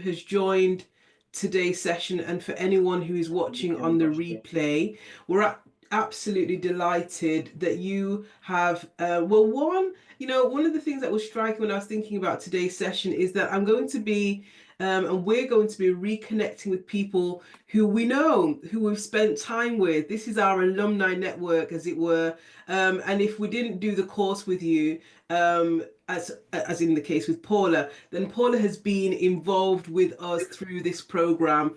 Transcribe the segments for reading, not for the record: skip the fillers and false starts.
has joined today's session, and for anyone who is watching on the replay, we're absolutely delighted that you have one of the things that was striking when I was thinking about today's session is that I'm going to be and we're going to be reconnecting with people who we know, who we've spent time with. This is our alumni network, as it were. And if we didn't do the course with you, as in the case with Paula, then Paula has been involved with us through this program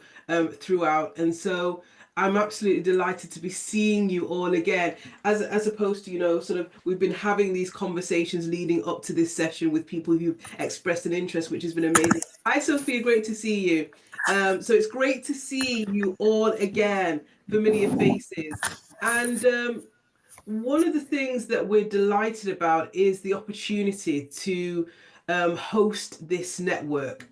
throughout. And so I'm absolutely delighted to be seeing you all again, as opposed to, sort of, we've been having these conversations leading up to this session with people who've expressed an interest, which has been amazing. Hi, Sophia, great to see you. So it's great to see you all again, familiar faces. And one of the things that we're delighted about is the opportunity to host this network.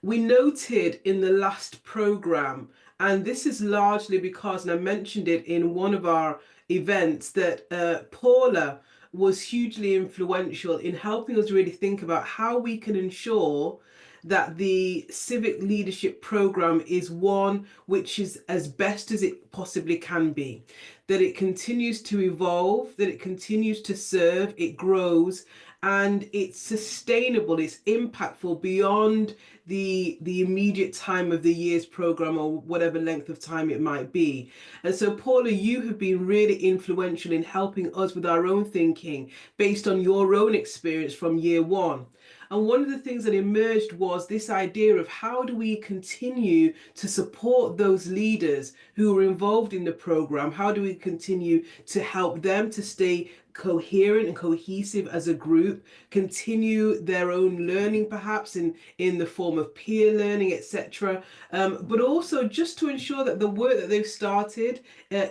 We noted in the last program, and this is largely because, and I mentioned it in one of our events, that Paula was hugely influential in helping us really think about how we can ensure that the civic leadership program is one which is as best as it possibly can be, that it continues to evolve, that it continues to serve, it grows, and it's sustainable, it's impactful beyond the immediate time of the year's program or whatever length of time it might be. And so, Paula, you have been really influential in helping us with our own thinking based on your own experience from year one. And one of the things that emerged was this idea of how do we continue to support those leaders who are involved in the program? How do we continue to help them to stay coherent and cohesive as a group, continue their own learning perhaps in the form of peer learning, etc., but also just to ensure that the work that they've started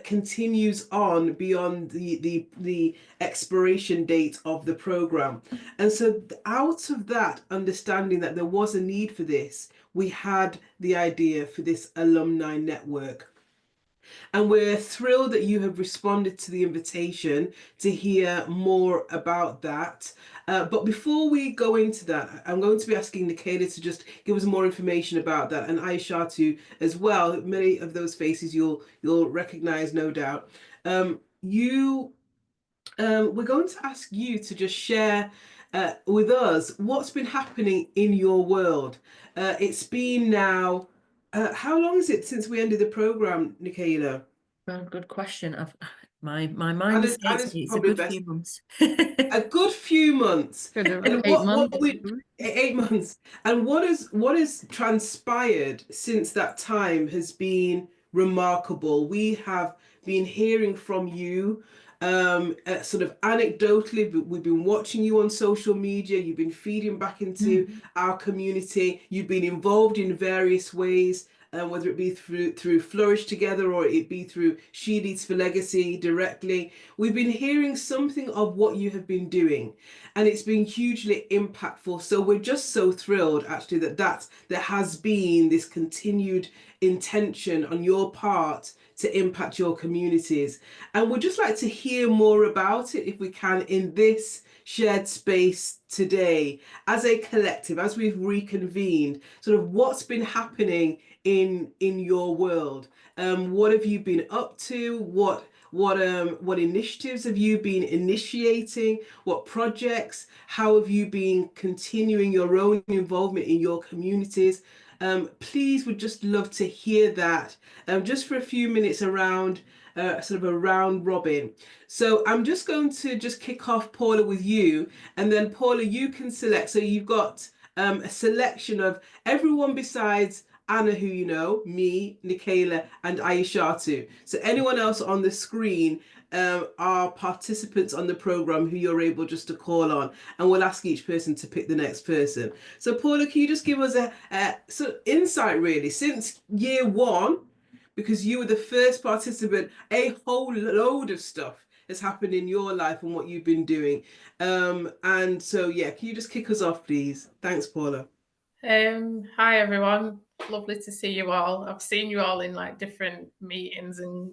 continues on beyond the expiration date of the program. And so out of that understanding that there was a need for this, we had the idea for this alumni network. And we're thrilled that you have responded to the invitation to hear more about that. But before we go into that, I'm going to be asking Nikayla to just give us more information about that, and Aishatu as well. Many of those faces you'll recognize, no doubt. We're going to ask you to just share with us what's been happening in your world. It's been now, how long is it since we ended the program, Nikayla? Well, good question. My mind is it's a good few months. A good few months. And 8 months. And what has transpired since that time has been remarkable. We have been hearing from you sort of anecdotally. We've been watching you on social media. You've been feeding back into our community. You've been involved in various ways. Whether it be through Flourish Together or it be through She Leads for Legacy directly, we've been hearing something of what you have been doing, and it's been hugely impactful. So we're just so thrilled actually that there has been this continued intention on your part to impact your communities, and we'd just like to hear more about it if we can in this shared space today as a collective, as we've reconvened. Sort of what's been happening in your world. What have you been up to? What initiatives have you been initiating? What projects? How have you been continuing your own involvement in your communities? Please, would just love to hear that. Just for a few minutes around sort of a round robin. So I'm just going to just kick off, Paula, with you, and then Paula, you can select. So you've got a selection of everyone besides Anna, who you know, me, Nikayla, and Aishatu. So anyone else on the screen are participants on the program who you're able just to call on, and we'll ask each person to pick the next person. So Paula, can you just give us a sort of insight really since year one, because you were the first participant, a whole load of stuff has happened in your life and what you've been doing. And so, yeah, can you just kick us off, please? Thanks, Paula. Hi, everyone. Lovely to see you all. I've seen you all in like different meetings and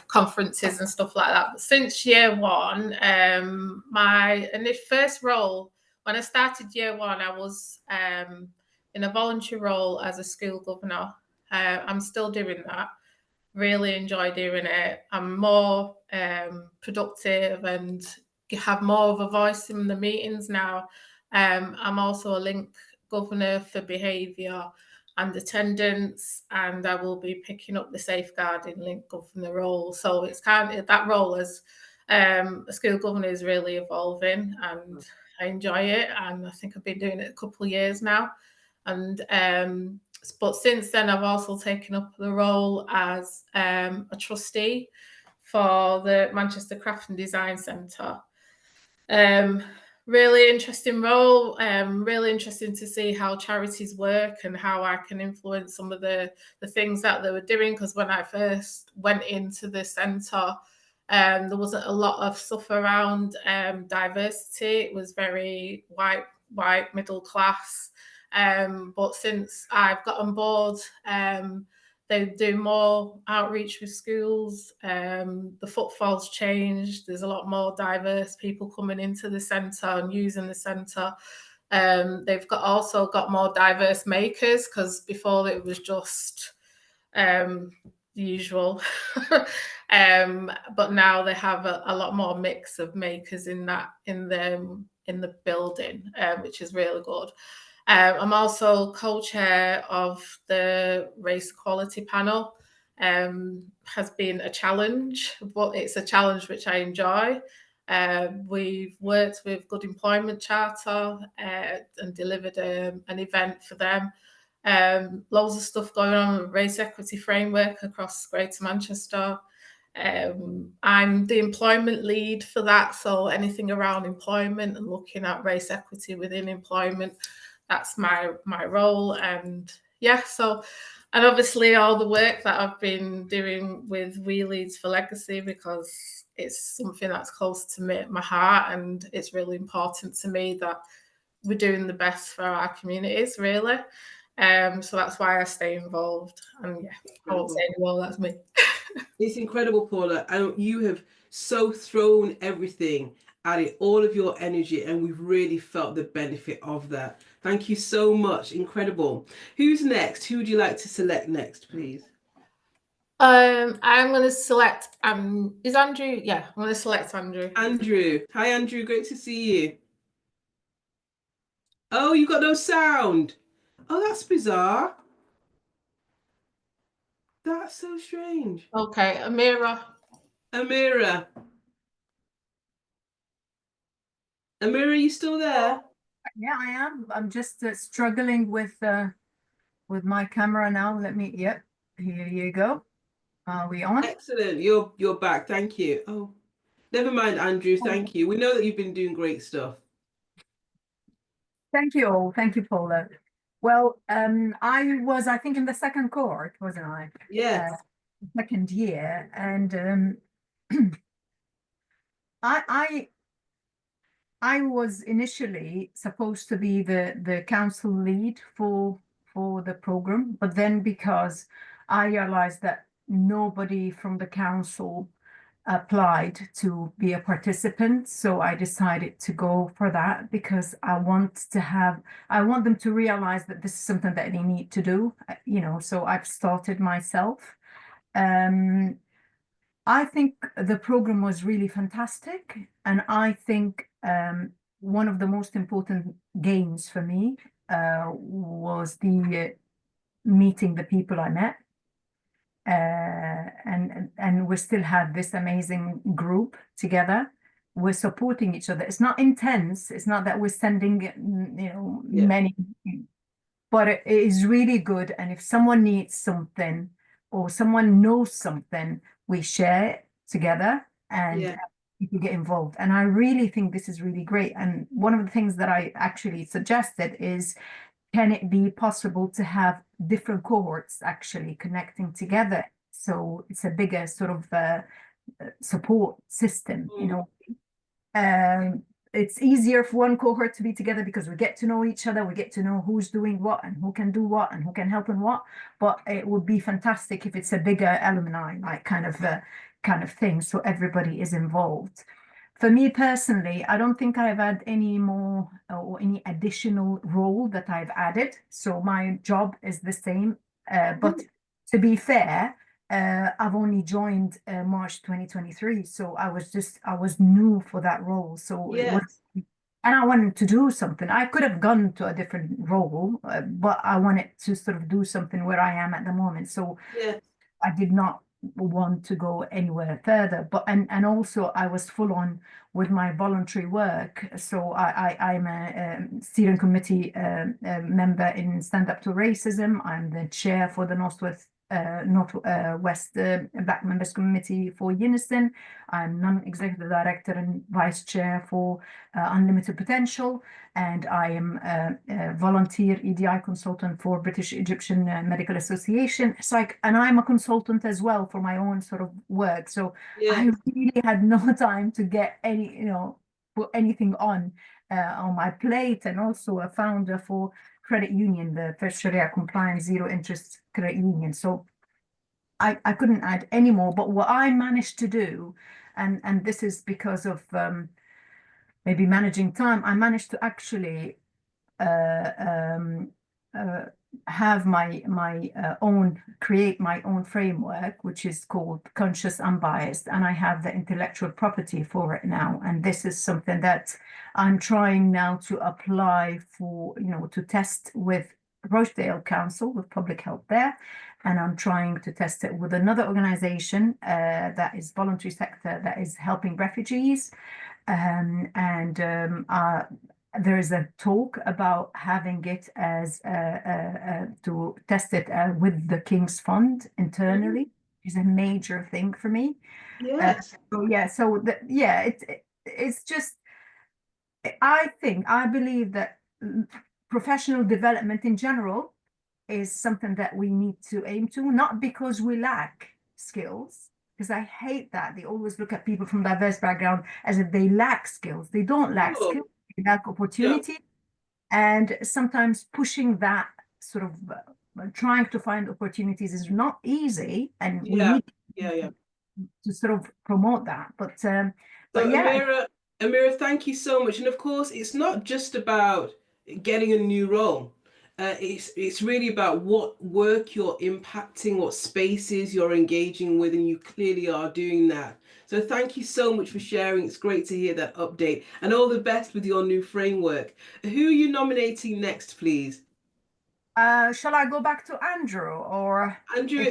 conferences and stuff like that. But since year one, my first role, when I started year one, I was in a voluntary role as a school governor. I'm still doing that. Really enjoy doing it. I'm more productive and have more of a voice in the meetings now. I'm also a link governor for behaviour and attendance, and I will be picking up the safeguarding link governor role. So it's kind of that role as a school governor is really evolving, and I enjoy it. And I think I've been doing it a couple of years now. And but since then, I've also taken up the role as a trustee for the Manchester Craft and Design Centre. Really interesting role. Really interesting to see how charities work and how I can influence some of the things that they were doing. Because when I first went into the centre, there wasn't a lot of stuff around diversity. It was very white middle class. But since I've got on board, they do more outreach with schools. The footfall's changed. There's a lot more diverse people coming into the centre and using the centre. They've also got more diverse makers, because before it was just the usual. But now they have a lot more mix of makers in the building, which is really good. I'm also co-chair of the race equality panel. Has been a challenge, but it's a challenge which I enjoy. We've worked with Good Employment Charter and delivered an event for them. Loads of stuff going on with race equity framework across Greater Manchester. I'm the employment lead for that, so anything around employment and looking at race equity within employment, that's my role. And yeah, so, and obviously all the work that I've been doing with We Leads for Legacy, because it's something that's close to my heart, and it's really important to me that we're doing the best for our communities, really. So that's why I stay involved. And yeah, I won't say anymore, that's me. It's incredible, Paula. And you have so thrown everything at it, all of your energy, and we've really felt the benefit of that. Thank you so much. Incredible. Who's next? Who would you like to select next, please? I'm going to select, is Andrew? Yeah, I'm going to select Andrew. Andrew. Hi, Andrew. Great to see you. Oh, you got no sound. Oh, that's bizarre. That's so strange. Okay, Amira. Amira, you still there? Yeah, I am. I'm just struggling with my camera now. Yep, here you go. Are we on? Excellent. You're back. Thank you. Oh, never mind, Andrew. Thank you. We know that you've been doing great stuff. Thank you all. Thank you, Paula. Well, I think, in the second cohort, wasn't I? Yes. Second year, and I was initially supposed to be the council lead for the program, but then because I realized that nobody from the council applied to be a participant, so I decided to go for that, because I want them to realize that this is something that they need to do, so I've started myself. I think the program was really fantastic, and I think one of the most important gains for me was the meeting the people I met, and we still have this amazing group together. We're supporting each other. It's not intense. It's not that we're sending many, but it is really good. And if someone needs something or someone knows something, we share it together, and people get involved. And I really think this is really great. And one of the things that I actually suggested is, can it be possible to have different cohorts actually connecting together? So it's a bigger sort of support system, it's easier for one cohort to be together because we get to know each other, we get to know who's doing what and who can do what and who can help in what. But it would be fantastic if it's a bigger alumni, like kind of thing, so everybody is involved. for me personally, I don't think I've had any more or any additional role that I've added. So my job is the same. But to be fair, I've only joined March 2023. So I was new for that role. So it was, and I wanted to do something. I could have gone to a different role, but I wanted to sort of do something where I am at the moment. So I did not want to go anywhere further, but and also I was full on with my voluntary work. So I'm a steering committee member in Stand Up to Racism. I'm the chair for the Northwest Black Members Committee for Unison. I'm non-executive director and vice chair for Unlimited Potential, and I am a volunteer EDI consultant for British Egyptian Medical Association. It's like, and I'm a consultant as well for my own sort of work. So I really had no time to get any, put anything on my plate, and also a founder for credit union, the first Sharia compliant zero interest credit union. So I couldn't add any more, but what I managed to do, and this is because of maybe managing time, I managed to actually have create my own framework, which is called Conscious Unbiased, and I have the intellectual property for it now. And this is something that I'm trying now to apply for, to test with Rochdale Council, with public health there. And I'm trying to test it with another organization that is voluntary sector that is helping refugees. There is a talk about having it as to test it with the King's Fund internally, is a major thing for me. It's just, I believe that professional development in general is something that we need to aim to, not because we lack skills, because I hate that they always look at people from diverse background as if they lack skills. They don't lack skills, they lack opportunity. And sometimes pushing that sort of trying to find opportunities is not easy, and we need to sort of promote that. But Amira, thank you so much. And of course, it's not just about getting a new role. It's really about what work you're impacting, what spaces you're engaging with, and you clearly are doing that. So thank you so much for sharing. It's great to hear that update, and all the best with your new framework. Who are you nominating next, please? Shall I go back to Andrew, or Andrew?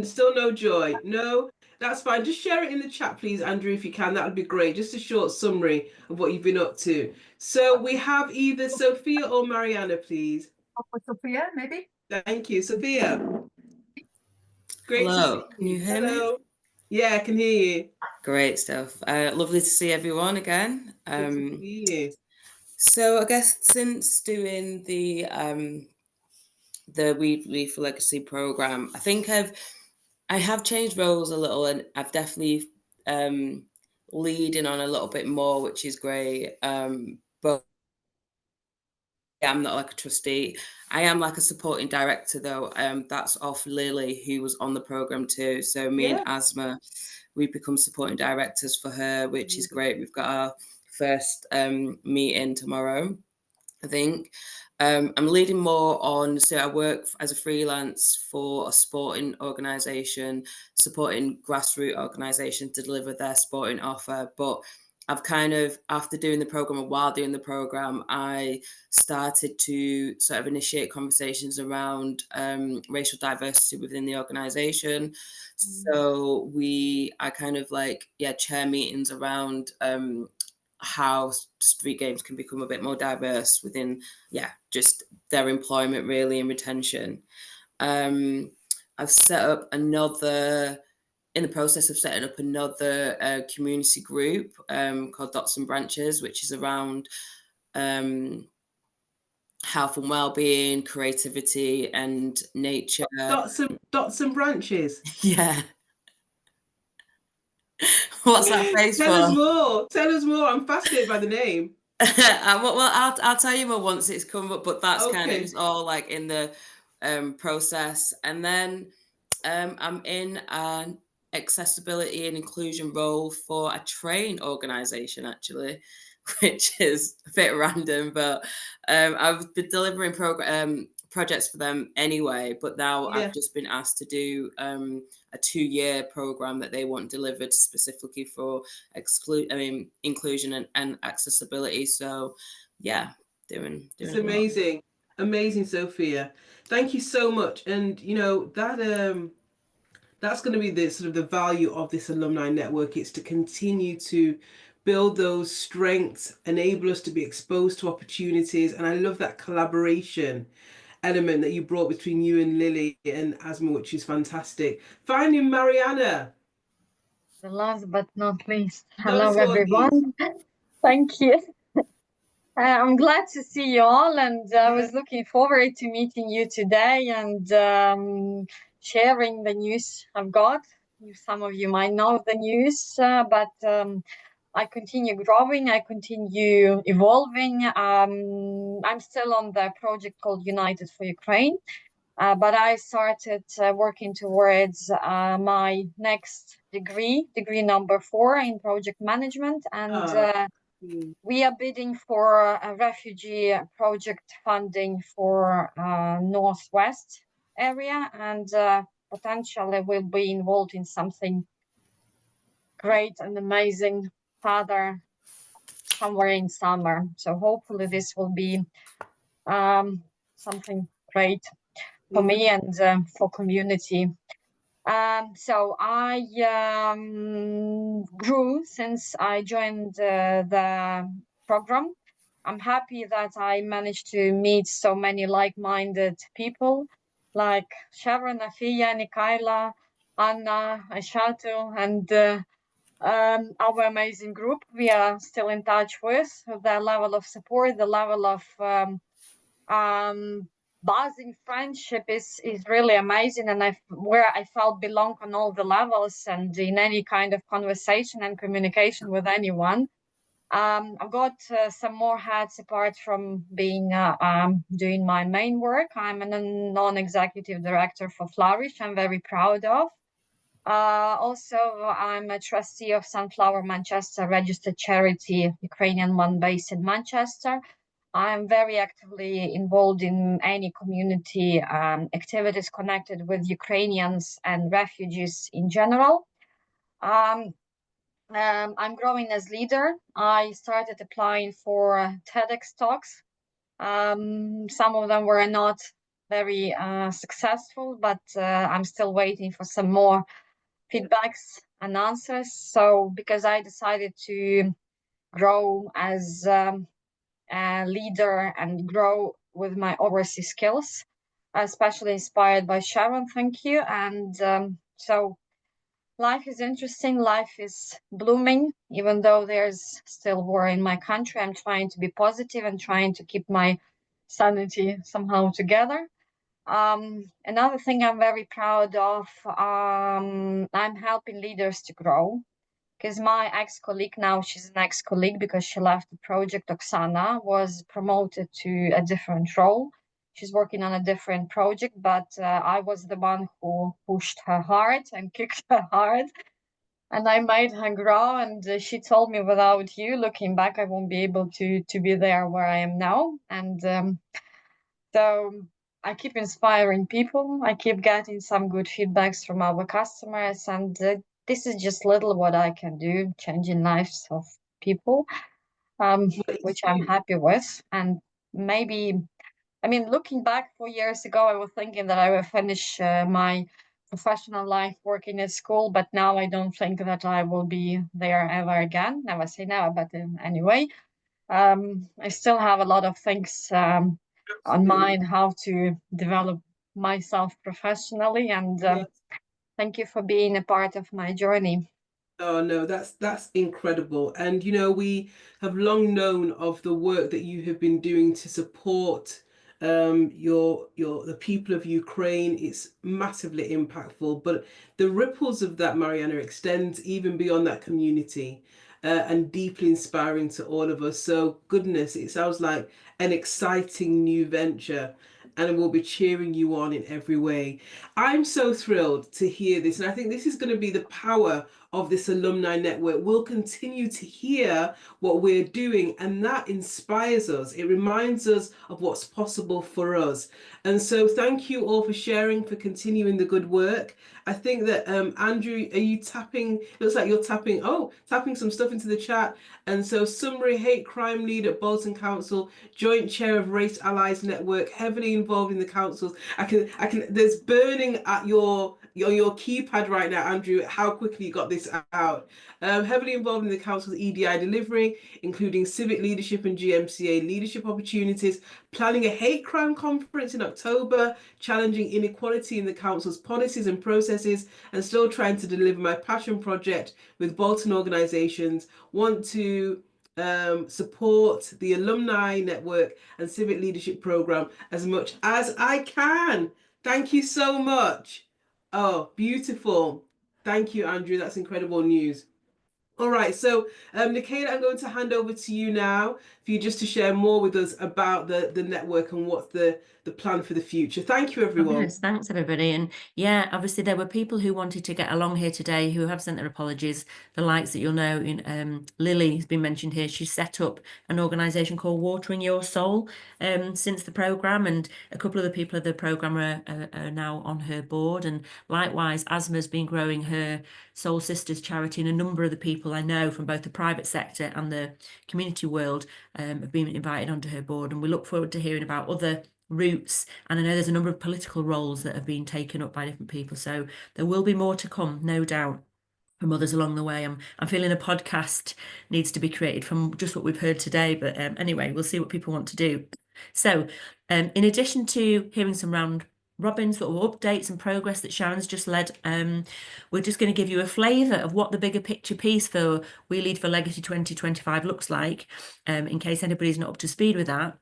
Still no joy? No, that's fine. Just share it in the chat, please, Andrew, if you can. That would be great. Just a short summary of what you've been up to. So we have either Sophia or Mariana, please. Sophia, maybe. Thank you, Sophia. Great. Hello, can you hear me? Yeah, I can hear you. Great stuff. Lovely to see everyone again. Good to see you. So I guess since doing the We for Legacy program, I think I have changed roles a little, and I've definitely leading on a little bit more, which is great. But I'm not like a trustee. I am like a supporting director though. That's off Lily, who was on the program too. So me and Asma, we've become supporting directors for her, which is great. We've got our first meeting tomorrow, I think. I'm leading more on, so I work as a freelance for a sporting organisation, supporting grassroots organisations to deliver their sporting offer. But I've kind of, after doing the program and while doing the program, I started to sort of initiate conversations around racial diversity within the organisation. So I kind of chair meetings around how street games can become a bit more diverse within, just their employment really and retention. I've set up in the process of setting up another community group called Dots and Branches, which is around health and well-being, creativity and nature. Dots and Branches. Yeah. What's that face Tell us more. Tell us more. I'm fascinated by the name. Well, I'll tell you more once it's come up, but that's kind of, it's all like in the process. And then I'm in accessibility and inclusion role for a train organisation, actually, which is a bit random, but I've been delivering projects for them anyway, but now I've just been asked to do a 2-year program that they want delivered specifically for inclusion and accessibility. So yeah, doing it's amazing. Amazing, Sophia. Thank you so much. And you know that that's going to be the sort of the value of this alumni network. It's to continue to build those strengths, enable us to be exposed to opportunities. And I love that collaboration element that you brought between you and Lily and Asma, which is fantastic. Finally, Mariana. The last but not least. Hello, everyone. Thank you. I'm glad to see you all, and I was looking forward to meeting you today and sharing the news I've got. Some of you might know the news, but I continue growing, I continue evolving. I'm still on the project called United for Ukraine, but I started working towards my next degree number 4 in project management, and we are bidding for a refugee project funding for Northwest area, and potentially will be involved in something great and amazing further somewhere in summer. So hopefully this will be something great for me and for community. So I grew since I joined the program. I'm happy that I managed to meet so many like-minded people like Sharon, Afia, Nikaila, Anna, Aishatu, and our amazing group. We are still in touch with the level of support, the level of buzzing friendship is really amazing, and where I felt belong on all the levels and in any kind of conversation and communication with anyone. I've got some more hats apart from being doing my main work. I'm a non-executive director for Flourish. I'm very proud of. Also, I'm a trustee of Sunflower Manchester, registered charity, Ukrainian one based in Manchester. I'm very actively involved in any community activities connected with Ukrainians and refugees in general. I'm growing as leader. I started applying for TEDx talks. Some of them were not very successful, but I'm still waiting for some more feedbacks and answers. So because I decided to grow as a leader and grow with my overseas skills, especially inspired by Sharon, thank you. And so life is interesting, life is blooming, even though there's still war in my country. I'm trying to be positive and trying to keep my sanity somehow together. Another thing I'm very proud of, I'm helping leaders to grow, because my ex-colleague, now she's an ex-colleague because she left the project, Oksana, was promoted to a different role. She's working on a different project, but I was the one who pushed her hard and kicked her hard, and I made her grow. And she told me, without you, looking back, I won't be able to be there where I am now. And so I keep inspiring people. I keep getting some good feedbacks from our customers, and this is just little what I can do, changing lives of people, which I'm happy with. And maybe, I mean, looking back 4 years ago, I was thinking that I will finish my professional life working at school, but now I don't think that I will be there ever again. Never say never, but anyway, I still have a lot of things on mind how to develop myself professionally, and thank you for being a part of my journey. Oh no, that's incredible. And you know, we have long known of the work that you have been doing to support the people of Ukraine. It's massively impactful, but the ripples of that, Mariana, extends even beyond that community, and deeply inspiring to all of us. So goodness, it sounds like an exciting new venture. and we'll be cheering you on in every way. I'm so thrilled to hear this, and I think this is going to be the power of this alumni network. We'll continue to hear what we're doing, and that inspires us. It reminds us of what's possible for us. And so thank you all for sharing, for continuing the good work. I think that Andrew, are you tapping? Looks like you're tapping some stuff into the chat. And so summary, hate crime lead at Bolton Council, joint chair of Race Allies Network, heavily involved in the councils. I can there's burning at your keypad right now, Andrew, how quickly you got this out. Heavily involved in the council's EDI delivery, including civic leadership and GMCA leadership opportunities, planning a hate crime conference in October, challenging inequality in the council's policies and processes, and still trying to deliver my passion project with Bolton organisations. Want to support the alumni network and civic leadership program as much as I can. Thank you so much. Oh, beautiful. Thank you, Andrew. That's incredible news. All right, so Nicaila, I'm going to hand over to you now for you just to share more with us about the network and what's the plan for the future. Thank you, everyone. Yes, thanks, everybody. And yeah, obviously there were people who wanted to get along here today who have sent their apologies. The likes that you'll know, Lily has been mentioned here. She's set up an organisation called Watering Your Soul since the programme, and a couple of the people of the programme are now on her board. And likewise, Asma's been growing her Soul Sisters charity, and a number of the people I know from both the private sector and the community world have been invited onto her board. And we look forward to hearing about other routes, and I know there's a number of political roles that have been taken up by different people, so there will be more to come, no doubt, from others along the way. I'm feeling a podcast needs to be created from just what we've heard today, but anyway, we'll see what people want to do. So in addition to hearing some round robins, sort of updates and progress that Sharon's just led, we're just going to give you a flavour of what the bigger picture piece for We Lead for Legacy 2025 looks like, in case anybody's not up to speed with that.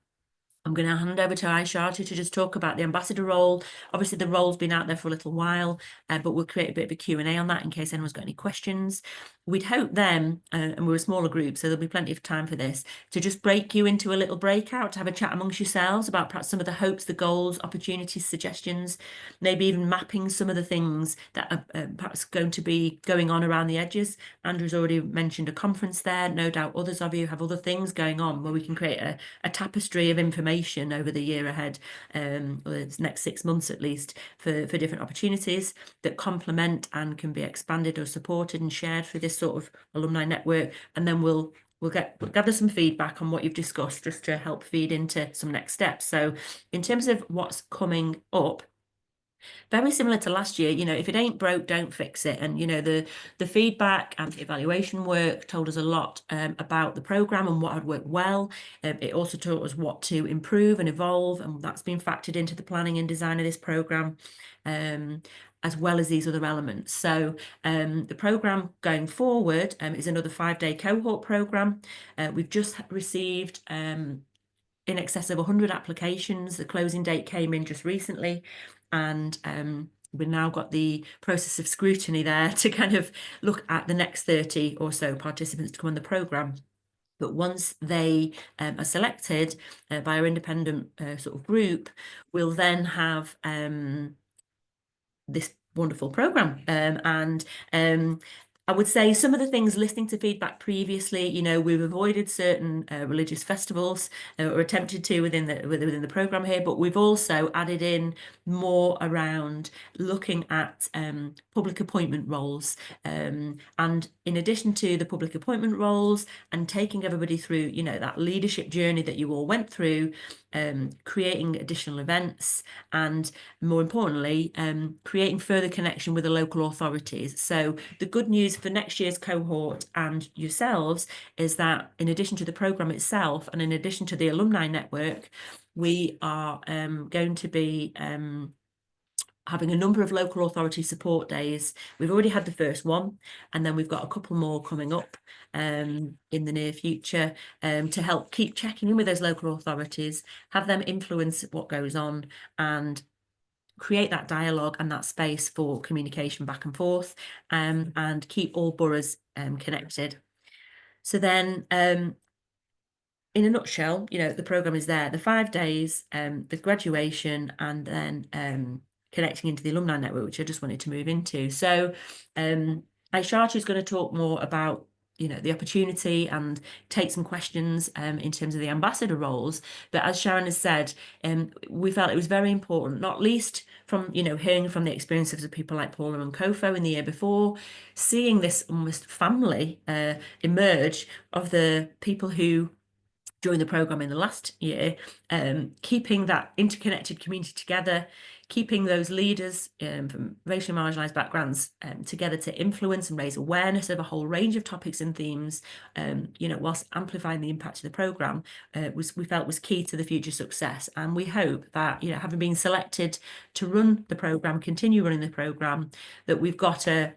I'm going to hand over to Aishatu to just talk about the ambassador role. Obviously, the role's been out there for a little while, but we'll create a bit of a Q&A on that in case anyone's got any questions. We'd hope then, and we're a smaller group, so there'll be plenty of time for this, to just break you into a little breakout, to have a chat amongst yourselves about perhaps some of the hopes, the goals, opportunities, suggestions, maybe even mapping some of the things that are perhaps going to be going on around the edges. Andrew's already mentioned a conference there. No doubt others of you have other things going on where we can create a tapestry of information over the year ahead, or the next 6 months at least, for different opportunities that complement and can be expanded or supported and shared through this sort of alumni network. And then we'll gather some feedback on what you've discussed just to help feed into some next steps. So in terms of what's coming up, very similar to last year, if it ain't broke, don't fix it. And, the feedback and the evaluation work told us a lot about the programme and what had worked well. It also taught us what to improve and evolve, and that's been factored into the planning and design of this programme, as well as these other elements. So the programme going forward is another 5-day cohort programme. We've just received in excess of 100 applications. The closing date came in just recently, and we've now got the process of scrutiny there to kind of look at the next 30 or so participants to come on the programme. But once they are selected by our independent sort of group, we'll then have this wonderful programme. And I would say some of the things, listening to feedback previously, we've avoided certain religious festivals, or attempted to within the programme here, but we've also added in more around looking at public appointment roles. And in addition to the public appointment roles and taking everybody through, that leadership journey that you all went through, creating additional events, and more importantly, creating further connection with the local authorities. So the good news for next year's cohort and yourselves is that in addition to the programme itself and in addition to the alumni network, we are going to be having a number of local authority support days. We've already had the first one, and then we've got a couple more coming up in the near future to help keep checking in with those local authorities, have them influence what goes on, and create that dialogue and that space for communication back and forth, and keep all boroughs connected. So then in a nutshell, you know, the program is there, the 5 days, the graduation, and then connecting into the alumni network, which I just wanted to move into. So Aishatu is going to talk more about, you know, the opportunity and take some questions in terms of the ambassador roles. But as Sharon has said, we felt it was very important, not least from, you know, hearing from the experiences of people like Paula and Kofo in the year before, seeing this almost family emerge of the people who during the programme in the last year, keeping that interconnected community together, keeping those leaders from racially marginalised backgrounds together to influence and raise awareness of a whole range of topics and themes, you know, whilst amplifying the impact of the programme, we felt was key to the future success. And we hope that, you know, having been selected to run the programme, continue running the programme, that we've got a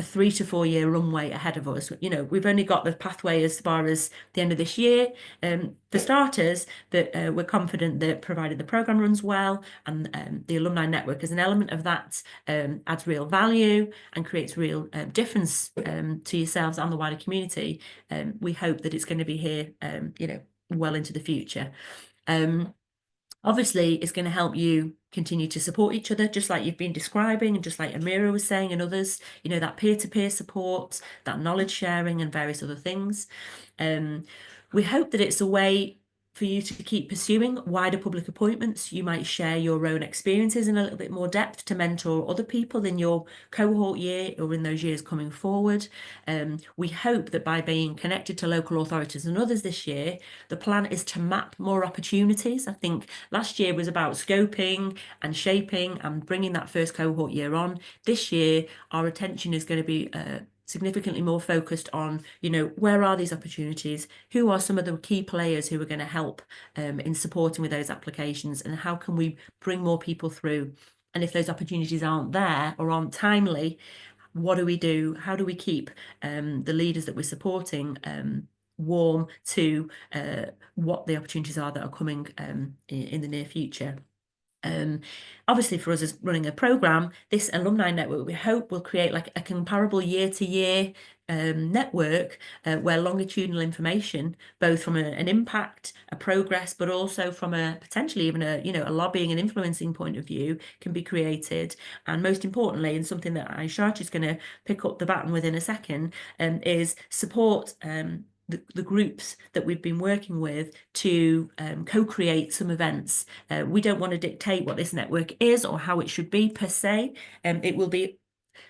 3 to 4 year runway ahead of us. You know, we've only got the pathway as far as the end of this year. For starters, that we're confident that provided the programme runs well and the alumni network as an element of that adds real value and creates real difference to yourselves and the wider community, we hope that it's going to be here, you know, well into the future. Obviously, it's going to help you continue to support each other, just like you've been describing, and just like Amira was saying, and others, you know, that peer-to-peer support, that knowledge sharing and various other things. We hope that it's a way for you to keep pursuing wider public appointments. You might share your own experiences in a little bit more depth to mentor other people in your cohort year or in those years coming forward. We hope that by being connected to local authorities and others this year, the plan is to map more opportunities. I think last year was about scoping and shaping and bringing that first cohort year on. This year, our attention is going to be significantly more focused on, you know, where are these opportunities? Who are some of the key players who are going to help in supporting with those applications? And how can we bring more people through? And if those opportunities aren't there or aren't timely, what do we do? How do we keep the leaders that we're supporting warm to what the opportunities are that are coming in the near future? Obviously, for us as running a programme, this alumni network, we hope will create like a comparable year-to-year network where longitudinal information, both from an impact, a progress, but also from a potentially even a lobbying and influencing point of view, can be created. And most importantly, and something that Aishatu is going to pick up the baton with in a second, is support the groups that we've been working with to co-create some events. We don't want to dictate what this network is or how it should be per se. It will be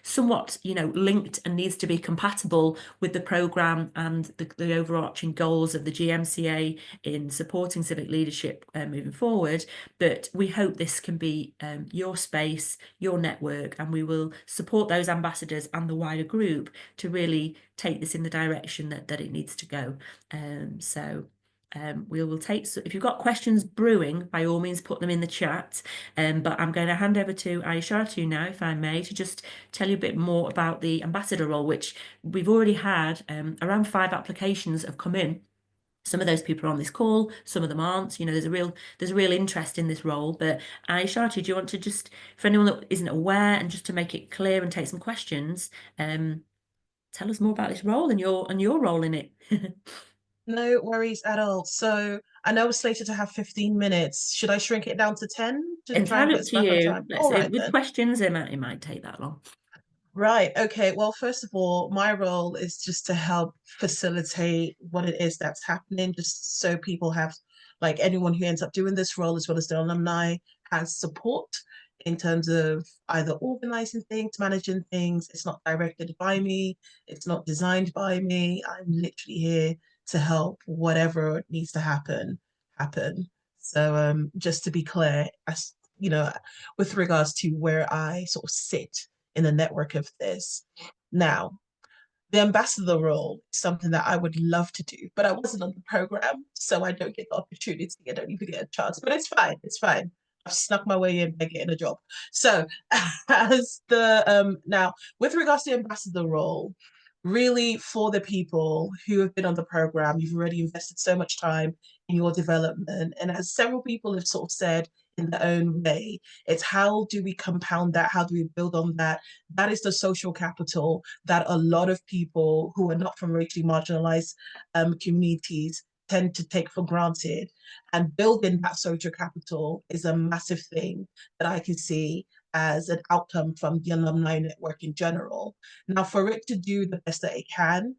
somewhat, you know, linked and needs to be compatible with the programme and the overarching goals of the GMCA in supporting civic leadership moving forward. But we hope this can be your space, your network, and we will support those ambassadors and the wider group to really take this in the direction that it needs to go. We will take, so if you've got questions brewing, by all means put them in the chat, but I'm going to hand over to Aishatu now, if I may, to just tell you a bit more about the ambassador role, which we've already had around 5 applications have come in. Some of those people are on this call, some of them aren't. You know, there's a real interest in this role. But Aishatu, do you want to just, for anyone that isn't aware, and just to make it clear and take some questions, tell us more about this role and your role in it? No worries at all. So I know we're slated to have 15 minutes. Should I shrink it down to 10 to try and Entirely put up us to back on you. time? All right, With then. questions, it might take that long. Right. Okay. Well, first of all, my role is just to help facilitate what it is that's happening, just so people have, like, anyone who ends up doing this role, as well as the alumni, has support in terms of either organizing things, managing things. It's not directed by me. It's not designed by me. I'm literally here to help whatever needs to happen. So just to be clear, as you know, with regards to where I sort of sit in the network of this. Now, the ambassador role is something that I would love to do, but I wasn't on the program, so I don't get the opportunity. I don't even get a chance, but it's fine. It's fine. I've snuck my way in by getting a job. So as the now, with regards to the ambassador role, really for the people who have been on the program, you've already invested so much time in your development. And as several people have sort of said in their own way, it's how do we compound that? How do we build on that? That is the social capital that a lot of people who are not from racially marginalized communities tend to take for granted. And building that social capital is a massive thing that I can see as an outcome from the alumni network in general. Now, for it to do the best that it can,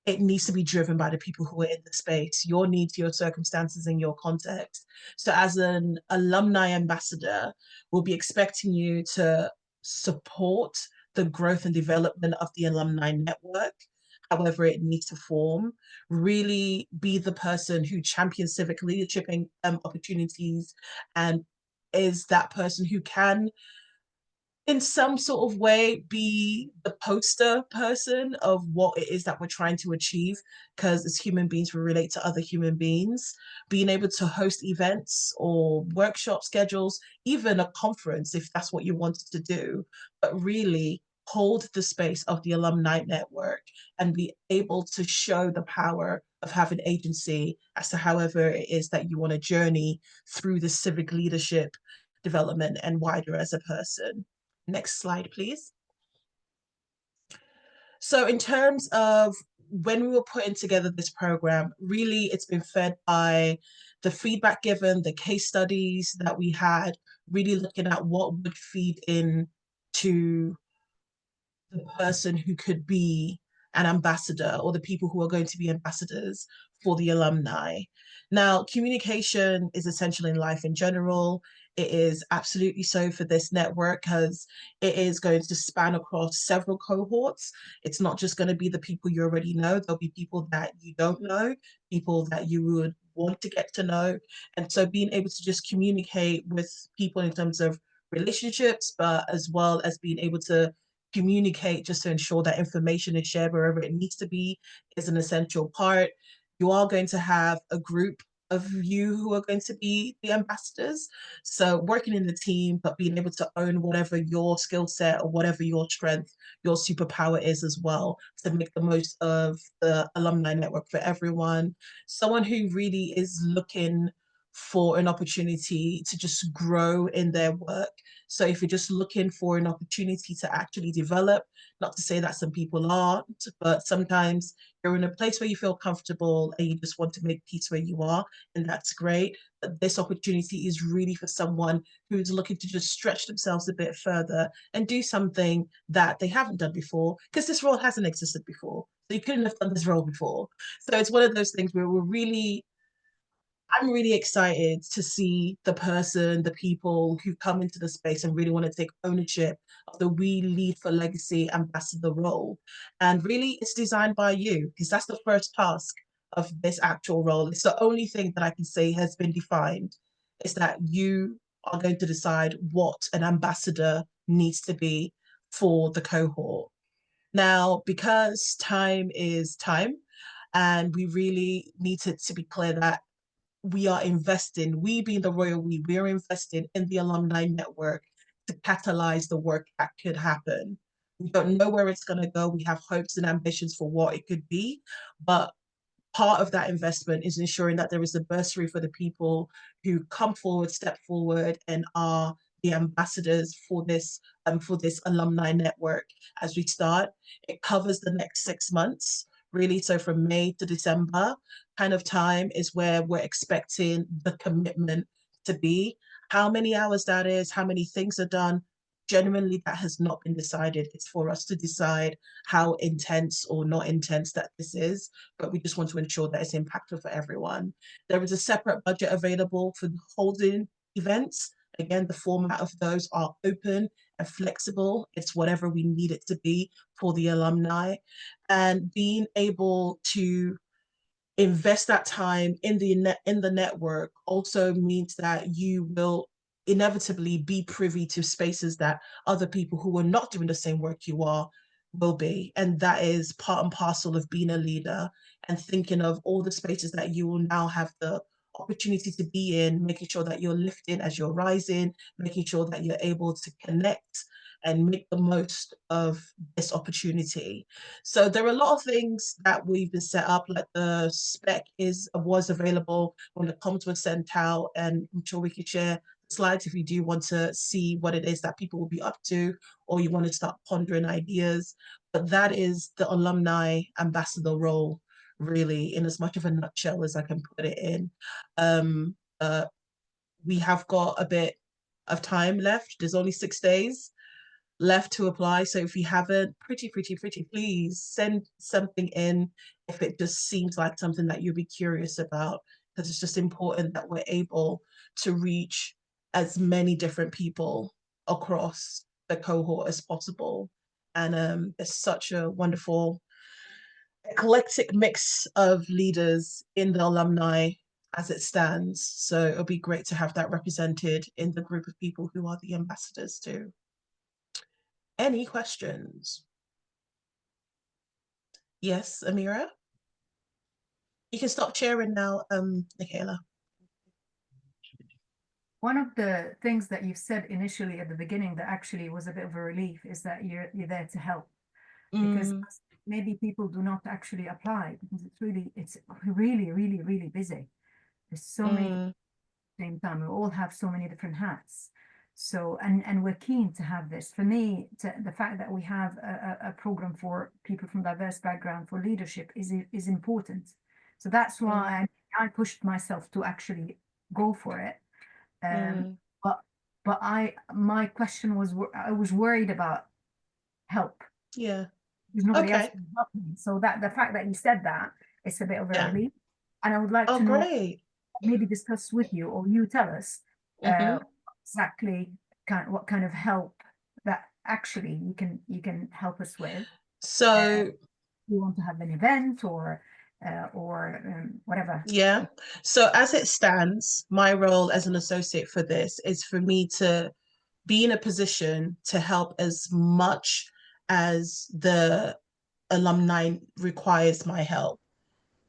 it needs to be driven by the people who are in the space, your needs, your circumstances, and your context. So as an alumni ambassador, we'll be expecting you to support the growth and development of the alumni network, however it needs to form, really be the person who champions civic leadership and opportunities, and is that person who can in some sort of way be the poster person of what it is that we're trying to achieve, because as human beings we relate to other human beings. Being able to host events or workshop schedules, even a conference if that's what you wanted to do, but really hold the space of the alumni network and be able to show the power of having agency as to however it is that you want to journey through the civic leadership development and wider as a person. Next slide, please. So in terms of when we were putting together this program, really it's been fed by the feedback given, the case studies that we had, really looking at what would feed in to the person who could be an ambassador or the people who are going to be ambassadors for the alumni. Now, communication is essential in life in general. It is absolutely so for this network because it is going to span across several cohorts. It's not just going to be the people you already know. There'll be people that you don't know, people that you would want to get to know. And so being able to just communicate with people in terms of relationships, but as well as being able to communicate just to ensure that information is shared wherever it needs to be is an essential part. You are going to have a group of you who are going to be the ambassadors. So working in the team, but being able to own whatever your skill set or whatever your strength, your superpower is as well, to make the most of the alumni network for everyone. Someone who really is looking for an opportunity to just grow in their work. So if you're just looking for an opportunity to actually develop, not to say that some people aren't, but sometimes you're in a place where you feel comfortable and you just want to make peace where you are, and that's great. But this opportunity is really for someone who's looking to just stretch themselves a bit further and do something that they haven't done before, because this role hasn't existed before. So you couldn't have done this role before. So it's one of those things where I'm really excited to see the person, the people who come into the space and really want to take ownership of the We Lead for Legacy ambassador role. And really, it's designed by you, because that's the first task of this actual role. It's the only thing that I can say has been defined, is that you are going to decide what an ambassador needs to be for the cohort. Now, because time is time, and we really need to be clear that we are investing, we being the royal we are investing in the alumni network to catalyze the work that could happen. We don't know where it's going to go. We have hopes and ambitions for what it could be, but part of that investment is ensuring that there is a bursary for the people who come forward, step forward, and are the ambassadors for this alumni network as we start. It covers the next 6 months, really. So from May to December kind of time is where we're expecting the commitment to be. How many hours that is, how many things are done, genuinely that has not been decided. It's for us to decide how intense or not intense that this is, but we just want to ensure that it's impactful for everyone. There is a separate budget available for holding events. Again, the format of those are open and flexible. It's whatever we need it to be for the alumni. And being able to invest that time in the network also means that you will inevitably be privy to spaces that other people who are not doing the same work you are will be. And that is part and parcel of being a leader and thinking of all the spaces that you will now have the opportunity to be in, making sure that you're lifting as you're rising, making sure that you're able to connect and make the most of this opportunity. So there are a lot of things that we've been set up, like the spec was available when the comments were sent out, and I'm sure we could share slides if you do want to see what it is that people will be up to, or you want to start pondering ideas. But that is the alumni ambassador role, really, in as much of a nutshell as I can put it in. We have got a bit of time left. There's only 6 days left to apply. So if you haven't, pretty, please send something in if it just seems like something that you'd be curious about, because it's just important that we're able to reach as many different people across the cohort as possible. And it's such a wonderful eclectic mix of leaders in the alumni as it stands. So it'll be great to have that represented in the group of people who are the ambassadors too. Any questions? Yes, Amira? You can stop sharing now, Michaela. One of the things that you said initially at the beginning that actually was a bit of a relief is that you're there to help, because maybe people do not actually apply because it's really busy. There's so many at the same time. We all have so many different hats. So, and we're keen to have this. For me, the fact that we have a program for people from diverse background for leadership is important. So that's why I pushed myself to actually go for it. But my question was, I was worried about help. Yeah. Because nobody else can help me. So that the fact that you said that, it's a bit of a relief. And I would like to know, maybe discuss with you, or you tell us exactly what kind of help that actually you can help us with. So you want to have an event or whatever. Yeah. So as it stands, my role as an associate for this is for me to be in a position to help as much as the alumni requires my help.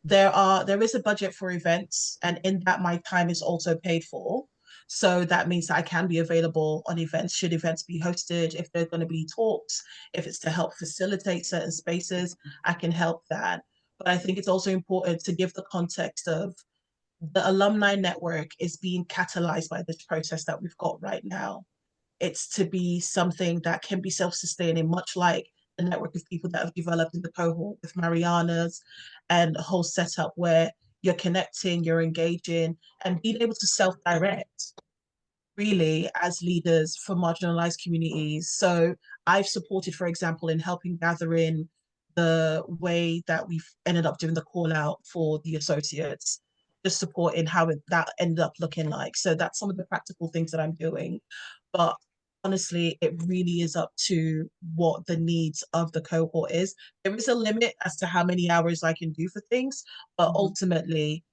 There is a budget for events, and in that my time is also paid for. So that means that I can be available on events, should events be hosted, if there's going to be talks, if it's to help facilitate certain spaces, I can help that. But I think it's also important to give the context of the alumni network is being catalyzed by this process that we've got right now. It's to be something that can be self-sustaining, much like the network of people that have developed in the cohort with Mariana's and a whole setup where you're connecting, you're engaging, and being able to self-direct really as leaders for marginalized communities. So I've supported, for example, in helping gather in the way that we've ended up doing the call out for the associates, just supporting how that ended up looking like. So that's some of the practical things that I'm doing. But honestly, it really is up to what the needs of the cohort is. There is a limit as to how many hours I can do for things, but ultimately,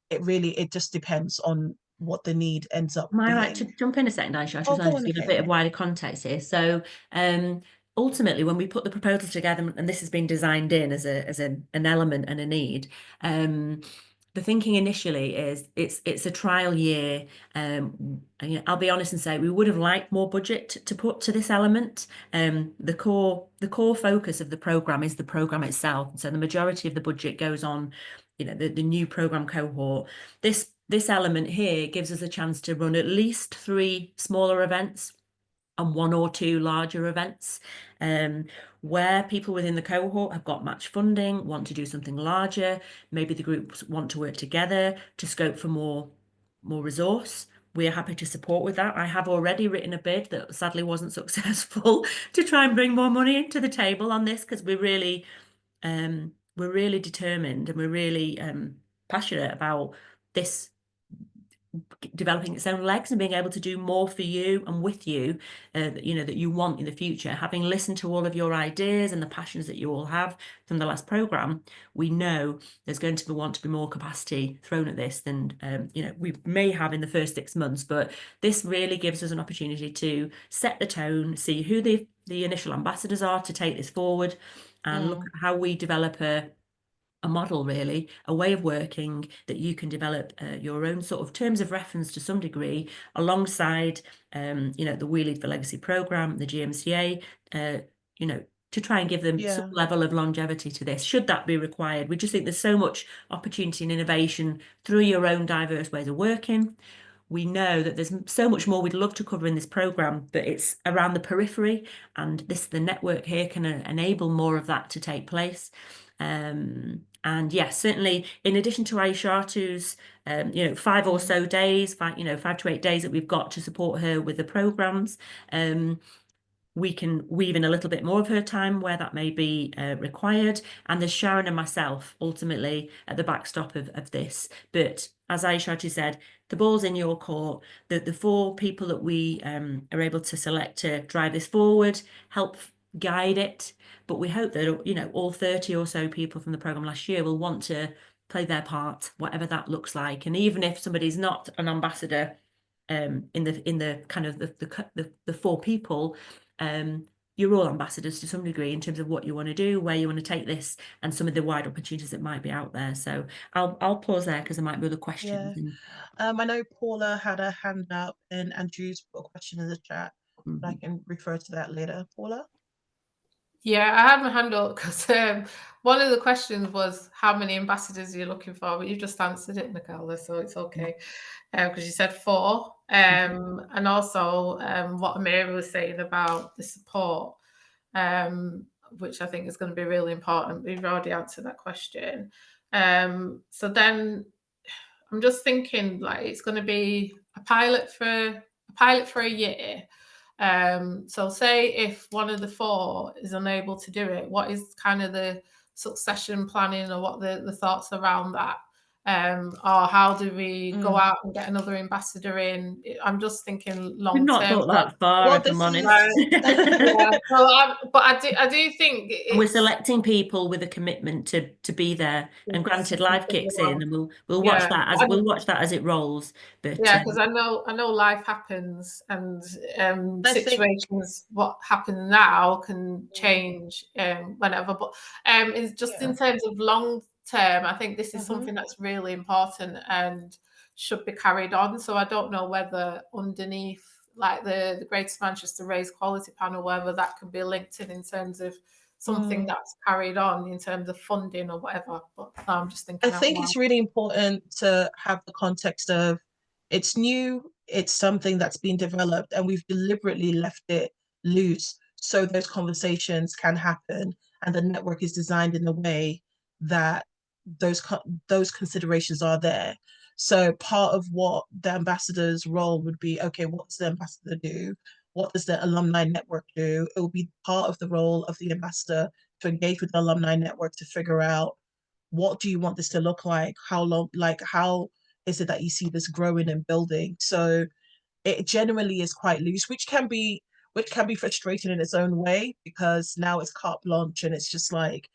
it just depends on what the need ends up Am I being. right to jump in a second, Aisha? I just wanted to give a bit of wider context here. So ultimately, when we put the proposal together, and this has been designed in as an element and a need, the thinking initially is it's a trial year. I'll be honest and say we would have liked more budget to put to this element. The core focus of the program is the program itself, so the majority of the budget goes on, the new program cohort. This element here gives us a chance to run at least 3 smaller events and 1 or 2 larger events, where people within the cohort have got match funding, want to do something larger. Maybe the groups want to work together to scope for more resource. We're happy to support with that. I have already written a bid that sadly wasn't successful to try and bring more money into the table on this, because we're really determined and we're really passionate about this developing its own legs and being able to do more for you and with you, that you want in the future. Having listened to all of your ideas and the passions that you all have from the last program, we know there's going to want to be more capacity thrown at this than we may have in the first 6 months. But this really gives us an opportunity to set the tone, see who the initial ambassadors are to take this forward, and look at how we develop a model, really, a way of working that you can develop your own sort of terms of reference to some degree alongside, the We Lead for Legacy program, the GMCA, to try and give them some level of longevity to this, should that be required. We just think there's so much opportunity and innovation through your own diverse ways of working. We know that there's so much more we'd love to cover in this program, but it's around the periphery, and the network here can enable more of that to take place. And yes, certainly in addition to Aishatu's, 5 or so days, 5 to 8 days that we've got to support her with the programs, we can weave in a little bit more of her time where that may be required. And there's Sharon and myself ultimately at the backstop of this. But as Aishatu said, the ball's in your court. The 4 people that we are able to select to drive this forward, help guide it. But we hope that, all 30 or so people from the programme last year will want to play their part, whatever that looks like. And even if somebody's not an ambassador, in the kind of the 4 people, you're all ambassadors to some degree in terms of what you want to do, where you want to take this, and some of the wide opportunities that might be out there. So I'll pause there because there might be other questions. I know Paula had a hand up and Andrew's put a question in the chat. I can refer to that later. Paula? Yeah, I had my hand up because one of the questions was how many ambassadors are you looking for, but you just answered it, Nicola, so it's okay. Because you said 4. And also what Amira was saying about the support, which I think is going to be really important. We've already answered that question. So then I'm just thinking, like, it's going to be a pilot for a year. So say if one of the 4 is unable to do it, what is kind of the succession planning, or what the thoughts around that? Or how do we go out and get another ambassador in? I'm just thinking long term. We've not thought that far, if I'm honest. Yeah. But I do think we're selecting people with a commitment to be there. And granted, life kicks in, and we'll watch that as it rolls. But because I know life happens, and situations what happens now can change whenever. But it's just in terms of long term, I think this is something that's really important and should be carried on. So I don't know whether underneath, like the Greater Manchester Race Quality Panel, whether that can be linked in terms of something that's carried on in terms of funding or whatever. But I'm just thinking. I think it's really important to have the context of it's new, it's something that's been developed, and we've deliberately left it loose so those conversations can happen, and the network is designed in a way that those considerations are there. So part of what the ambassador's role would be, okay, what does the ambassador do? What does the alumni network do? It will be part of the role of the ambassador to engage with the alumni network to figure out, what do you want this to look like? How long, how is it that you see this growing and building? So it generally is quite loose, which can be frustrating in its own way, because now it's carte blanche and it's just like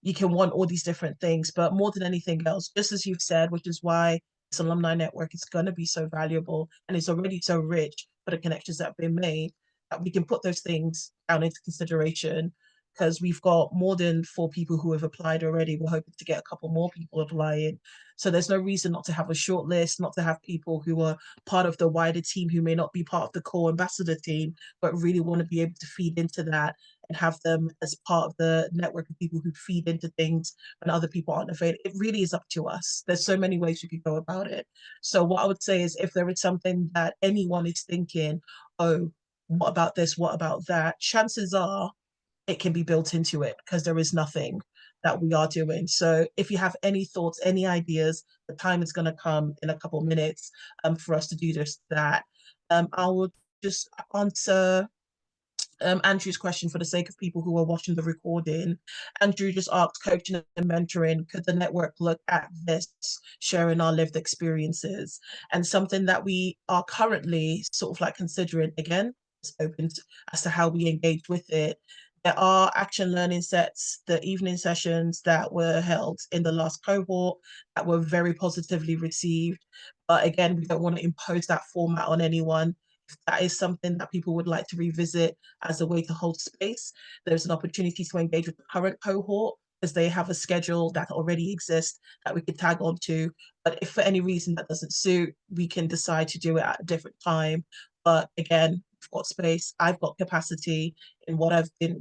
you can want all these different things. But more than anything else, just as you've said, which is why this alumni network is going to be so valuable and it's already so rich for the connections that have been made, that we can put those things down into consideration, because we've got more than 4 people who have applied already. We're hoping to get a couple more people applying. So there's no reason not to have a short list, not to have people who are part of the wider team who may not be part of the core ambassador team, but really want to be able to feed into that and have them as part of the network of people who feed into things when other people aren't available. It really is up to us. There's so many ways we could go about it. So what I would say is, if there is something that anyone is thinking, oh, what about this? What about that? Chances are it can be built into it, because there is nothing that we are doing. So if you have any thoughts, any ideas, the time is going to come in a couple of minutes for us to do just that. I will just answer Andrew's question for the sake of people who are watching the recording. Andrew just asked, coaching and mentoring, could the network look at this, sharing our lived experiences? And something that we are currently sort of like considering, again, it's open as to how we engage with it. There are action learning sets, the evening sessions that were held in the last cohort that were very positively received. But again, we don't want to impose that format on anyone. If that is something that people would like to revisit as a way to hold space, there's an opportunity to engage with the current cohort, as they have a schedule that already exists that we could tag on to. But if for any reason that doesn't suit, we can decide to do it at a different time. But again, we've got space, I've got capacity in what has been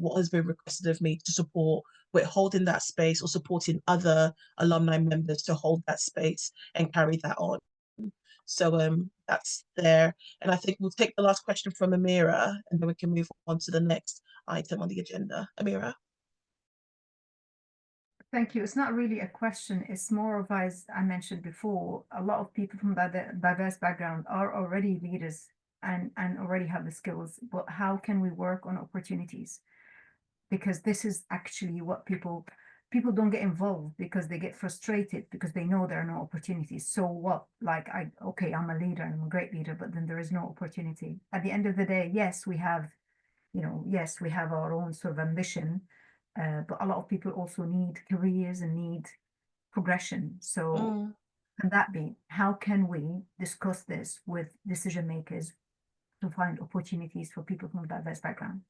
requested of me to support with holding that space, or supporting other alumni members to hold that space and carry that on. So that's there. And I think we'll take the last question from Amira, and then we can move on to the next item on the agenda. Amira. Thank you. It's not really a question. It's more of, as I mentioned before, a lot of people from diverse background are already leaders and already have the skills, but how can we work on opportunities? Because this is actually what people don't get involved because they get frustrated because they know there are no opportunities. So what, like, okay, I'm a leader and I'm a great leader, but then there is no opportunity. At the end of the day, yes, we have, yes, we have our own sort of ambition, but a lot of people also need careers and need progression. So can that be, how can we discuss this with decision makers to find opportunities for people from diverse background?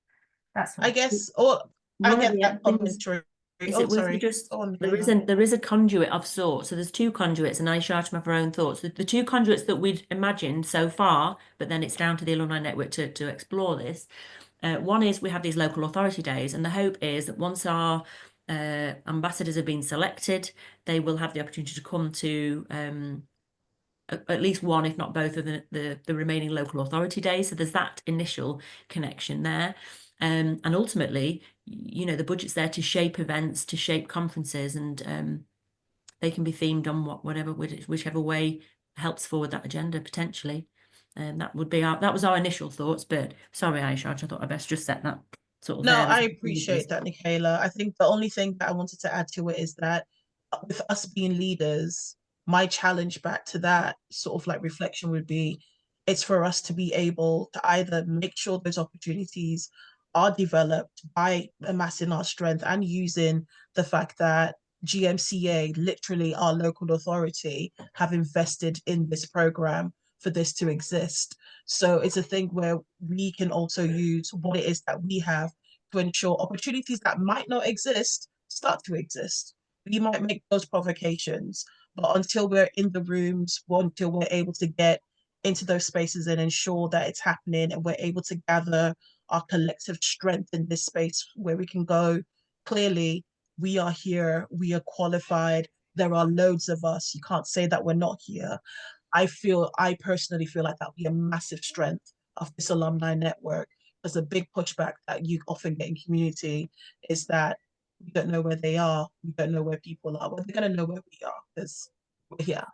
That's all. I guess, or I One of get the that things commentary. is Oh, it worth sorry. just Go on, there Michaela. is a conduit of sorts. So there's two conduits, and I share them of our own thoughts. The two conduits that we'd imagined so far, but then it's down to the alumni network to explore this. One is we have these local authority days, and the hope is that once our ambassadors have been selected, they will have the opportunity to come to at least one, if not both, of the remaining local authority days. So there's that initial connection there. And ultimately, the budget's there to shape events, to shape conferences, and they can be themed on whichever way helps forward that agenda potentially. That was our initial thoughts, but sorry, Aisha, I thought I'd best just set that sort of No, there. I appreciate that, Michaela. I think the only thing that I wanted to add to it is that with us being leaders, my challenge back to that sort of like reflection would be it's for us to be able to either make sure those opportunities are developed by amassing our strength and using the fact that GMCA, literally our local authority, have invested in this program for this to exist. So it's a thing where we can also use what it is that we have to ensure opportunities that might not exist start to exist. We might make those provocations, but until we're in the rooms, until we're able to get into those spaces and ensure that it's happening and we're able to gather our collective strength in this space where we can go, clearly, we are here, we are qualified, there are loads of us, you can't say that we're not here. I personally feel like that would be a massive strength of this alumni network. There's a big pushback that you often get in community is that we don't know where they are, we don't know where people are. Well, they're gonna know where we are because we're here.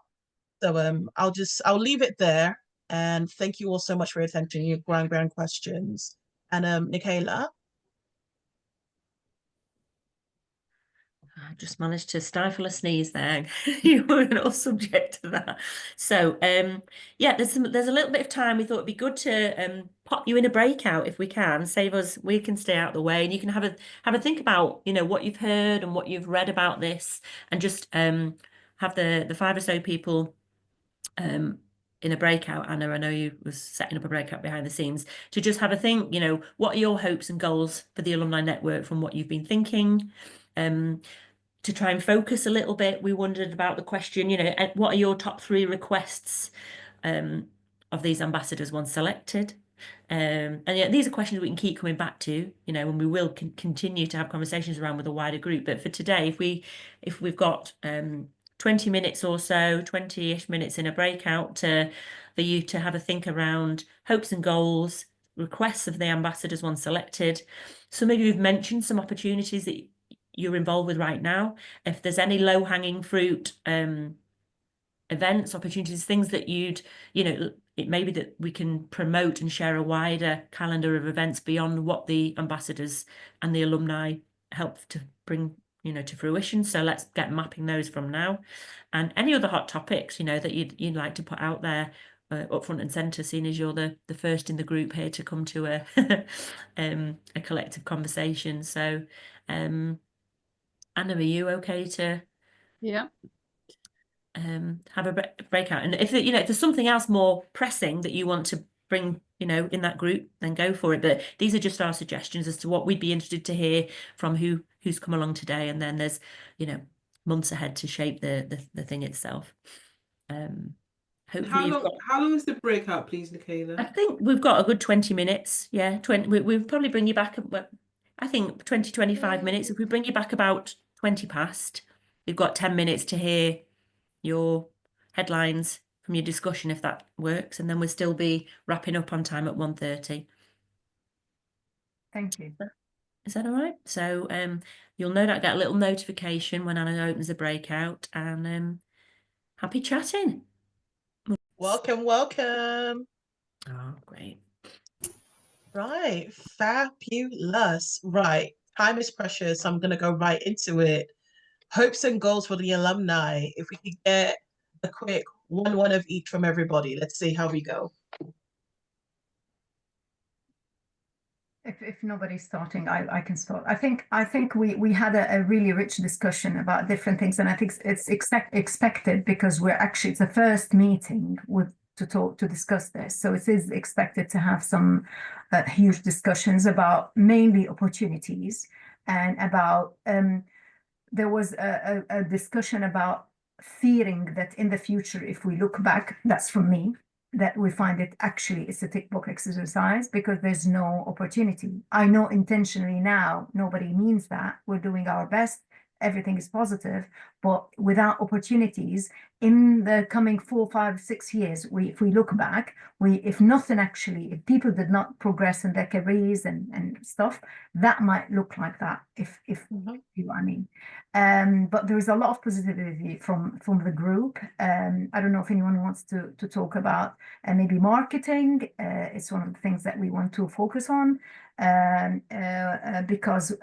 So I'll leave it there. And thank you all so much for your attention, your grand questions. And Michaela. I just managed to stifle a sneeze there. You were not subject to that. So yeah, there's a little bit of time. We thought it'd be good to pop you in a breakout if we can. Save us, we can stay out of the way, and you can have a think about what you've heard and what you've read about this, and just have the 5 or so people in a breakout. Anna, I know you was setting up a breakout behind the scenes to just have a think, what are your hopes and goals for the alumni network from what you've been thinking? To try and focus a little bit, we wondered about the question, what are your top 3 requests of these ambassadors once selected? And yeah, these are questions we can keep coming back to, and we will continue to have conversations around with a wider group. But for today, if we've got 20 minutes or so, 20-ish minutes in a breakout for you to have a think around hopes and goals, requests of the ambassadors once selected. So maybe we've mentioned some opportunities that you're involved with right now. If there's any low-hanging fruit events, opportunities, things that it may be that we can promote and share a wider calendar of events beyond what the ambassadors and the alumni help to bring to fruition. So let's get mapping those from now. And any other hot topics that you'd like to put out there up front and centre, seeing as you're the first in the group here to come to a collective conversation. So Anna, are you okay to have a breakout? And if there's something else more pressing that you want to bring in that group, then go for it. But these are just our suggestions as to what we'd be interested to hear from who's come along today, and then there's months ahead to shape the thing itself. Hopefully how long is the breakout, please, Michaela? I think we've got a good 20 minutes. Yeah, 20. We'll probably bring you back. I think 20-25 minutes. If we bring you back about 20 past, we've got 10 minutes to hear your headlines from your discussion, if that works, and then we'll still be wrapping up on time at 1:30. Thank you. Is that all right? So you'll no doubt get a little notification when Anna opens the breakout, and happy chatting. Welcome, welcome. Oh, great. Right, fabulous. Right, time is precious, so I'm going to go right into it. Hopes and goals for the alumni. If we could get a quick one of each from everybody, let's see how we go. If nobody's starting, I can start. I think we had a really rich discussion about different things, and I think it's expected because it's the first meeting to discuss this, so it is expected to have some huge discussions about mainly opportunities and about there was a discussion about fearing that in the future, if we look back, that's from me, that we find it actually it's a tick box exercise because there's no opportunity. I know intentionally now, nobody means that. We're doing our best. Everything is positive, but without opportunities in the coming 4, 5, 6 years, if we look back, if nothing actually, if people did not progress in their careers and stuff, that might look like that. If you know what I mean. But there is a lot of positivity from the group. I don't know if anyone wants to talk about maybe marketing. It's one of the things that we want to focus on. Because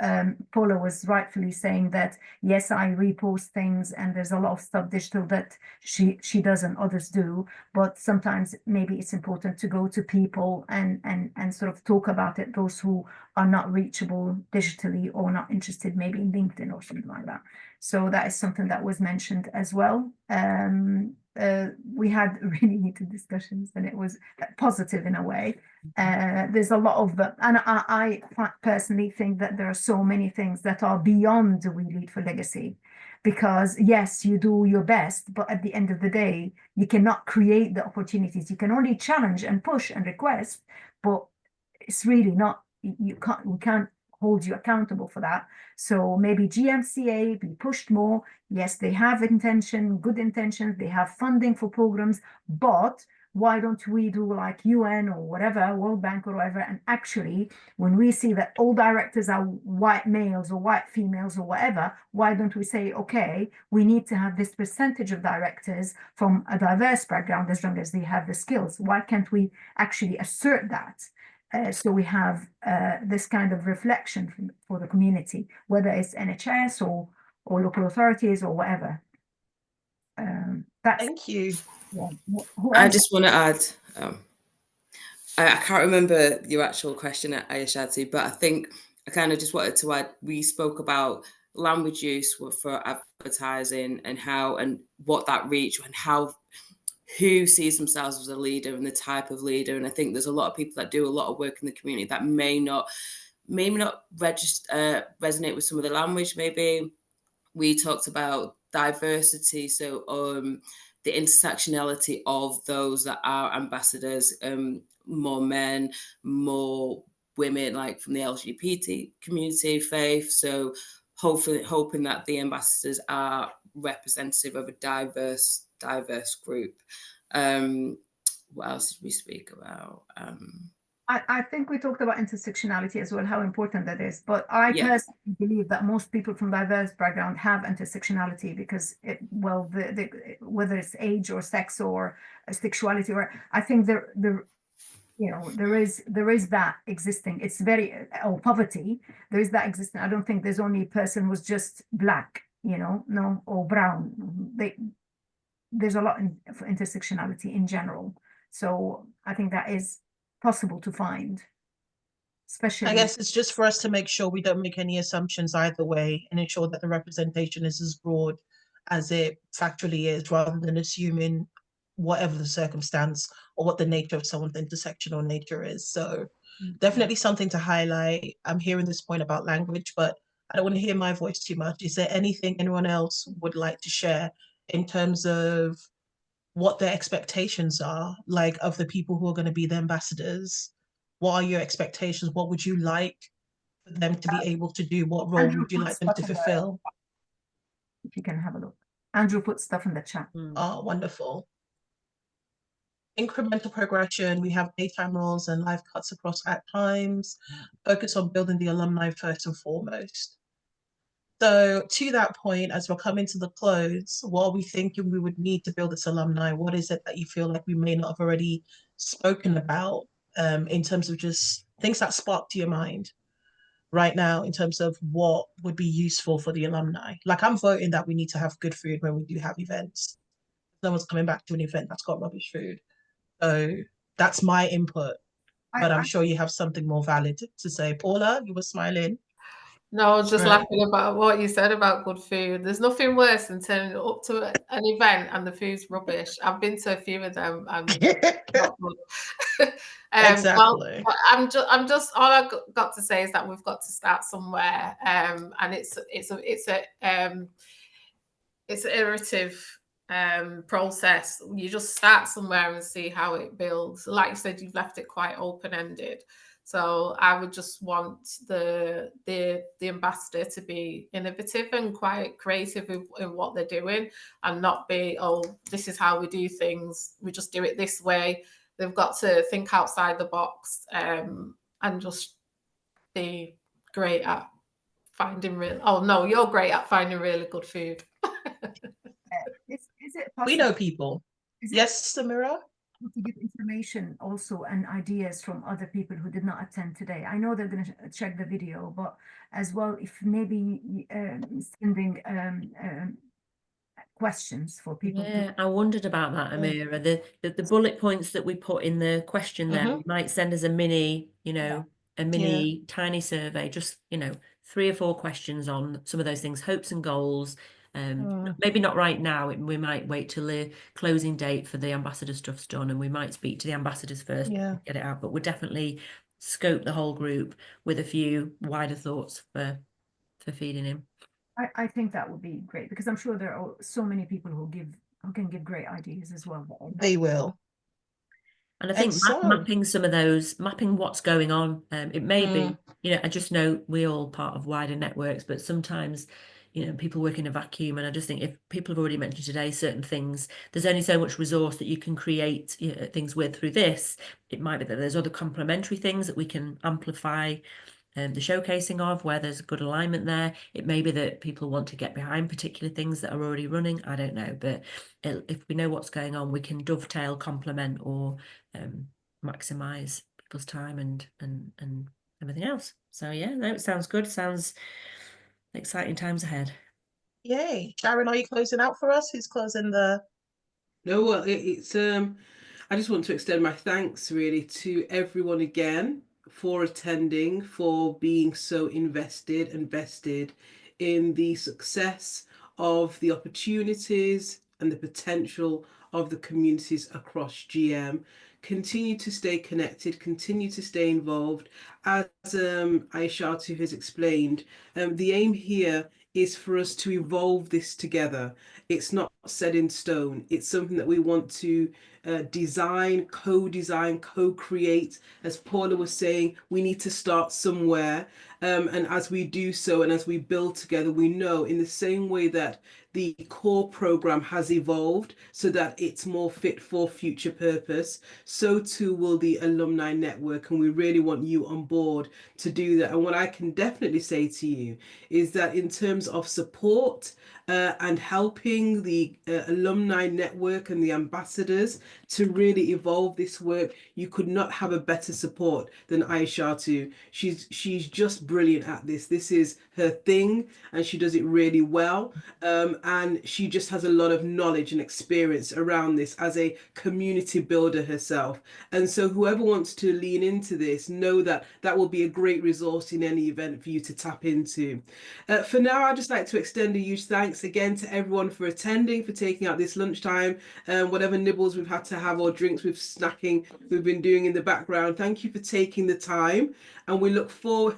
Paula was rightfully saying that yes, I repost things and there's a lot of stuff digital that she does and others do, but sometimes maybe it's important to go to people and sort of talk about it, those who are not reachable digitally or not interested maybe in LinkedIn or something like that. So that is something that was mentioned as well. We had really heated discussions and it was positive in a way. There's a lot of, and I personally think that there are so many things that are beyond We Lead for Legacy, because yes, you do your best, but at the end of the day, you cannot create the opportunities. You can only challenge and push and request, but it's really not, we can't hold you accountable for that. So maybe GMCA be pushed more. Yes, they have good intentions, they have funding for programs, but why don't we do like UN or whatever, World Bank or whatever, and actually when we see that all directors are white males or white females or whatever, why don't we say, okay, we need to have this percentage of directors from a diverse background as long as they have the skills? Why can't we actually assert that? So we have this kind of reflection for the community, whether it's NHS or local authorities or whatever. Thank you. Yeah. I just want to add, I can't remember your actual question, Ayashati, but I think I kind of just wanted to add, we spoke about language use for advertising and how and what that reach and who sees themselves as a leader and the type of leader. And I think there's a lot of people that do a lot of work in the community that may not resonate with some of the language. Maybe we talked about diversity, so the intersectionality of those that are ambassadors, more men, more women, like from the LGBT community, faith. So hoping that the ambassadors are representative of a diverse group. What else did we speak about? I think we talked about intersectionality as well, how important that is. But I personally believe that most people from diverse background have intersectionality because, whether it's age or sex or sexuality, or I think there is that existing. It's or poverty. There is that existing. I don't think there's only a person who's just black, no, or brown. There's a lot of intersectionality in general. So I think that is possible to find, especially. I guess it's just for us to make sure we don't make any assumptions either way and ensure that the representation is as broad as it factually is, rather than assuming whatever the circumstance or what the nature of someone's intersectional nature is. So definitely something to highlight. I'm hearing this point about language, but I don't want to hear my voice too much. Is there anything anyone else would like to share in terms of what their expectations are, like of the people who are going to be the ambassadors? What are your expectations? What would you like for them to be able to do? What role Andrew would you like them to fulfill? If you can have a look. Andrew put stuff in the chat. Oh, wonderful. incremental progression. We have daytime roles and live cuts across at times. Focus on building the alumni first and foremost. So to that point, as we're coming to the close, what are we thinking we would need to build this alumni? What is it that you feel like we may not have already spoken about in terms of just things that spark to your mind right now in terms of what would be useful for the alumni? Like I'm voting that we need to have good food when we do have events. No one's coming back to an event that's got rubbish food. So that's my input. But I'm sure you have something more valid to say. Paula, you were smiling. No, I was just Right. laughing about what you said about good food. There's nothing worse than turning up to an event and the food's rubbish. I've been to a few of them and not good. Exactly. Well, I'm just all I've got to say is that we've got to start somewhere, and it's an iterative process. You just start somewhere and see how it builds. Like you said, you've left it quite open-ended. So I would just want the ambassador to be innovative and quite creative in what they're doing, and not be, oh, this is how we do things, we just do it this way. They've got to think outside the box, and just be great at finding you're great at finding really good food. Is it possible? We know people. Yes, Samira? To get information also and ideas from other people who did not attend today. I know they're going to check the video, but as well, if maybe sending questions for people. Yeah, I wondered about that, Amira. The bullet points that we put in the question there, we might send as a mini, tiny survey, just 3 or 4 questions on some of those things, hopes and goals. Maybe not right now. We might wait till the closing date for the ambassador stuff's done, and we might speak to the ambassadors first, and get it out. But we'll definitely scope the whole group with a few wider thoughts for feeding him. I think that would be great, because I'm sure there are so many people who can give great ideas as well. They will. And I think mapping some of those, mapping what's going on, it may be, I just know we're all part of wider networks, but sometimes, people work in a vacuum. And I just think if people have already mentioned today certain things, there's only so much resource that you can create things with through this. It might be that there's other complementary things that we can amplify the showcasing of, where there's good alignment there. It may be that people want to get behind particular things that are already running. I don't know, but if we know what's going on, we can dovetail, complement, or maximize people's time and everything else. So yeah, no, it sounds good. Sounds exciting times ahead. Yay. Sharon, are you closing out for us? Who's closing the... No, well, it's I just want to extend my thanks really to everyone again for attending, for being so invested and vested in the success of the opportunities and the potential of the communities across GM. Continue to stay connected, continue to stay involved. As Aishatu has explained, the aim here is for us to evolve this together. It's not set in stone. It's something that we want to design, co-create. As Paula was saying, we need to start somewhere. And as we do so, and as we build together, we know in the same way that the core program has evolved so that it's more fit for future purpose, so too will the alumni network. And we really want you on board to do that. And what I can definitely say to you is that in terms of support and helping the alumni network and the ambassadors to really evolve this work, you could not have a better support than Aishatu. She's just brilliant at this. This is her thing, and she does it really well. And she just has a lot of knowledge and experience around this as a community builder herself. And so whoever wants to lean into this, know that that will be a great resource in any event for you to tap into. For now, I'd just like to extend a huge thanks again to everyone for attending, for taking out this lunchtime, whatever nibbles we've had to have or drinks with snacking we've been doing in the background. Thank you for taking the time, and we look forward.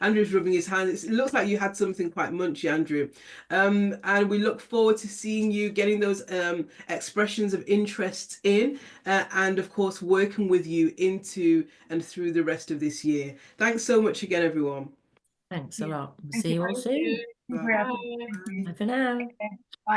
Andrew's rubbing his hands. It looks like you had something quite munchy, Andrew. And we look forward to seeing you getting those expressions of interest in, and of course working with you into and through the rest of this year. Thanks so much again, everyone. Thanks a lot. See you all soon. Bye. Bye for now. Bye.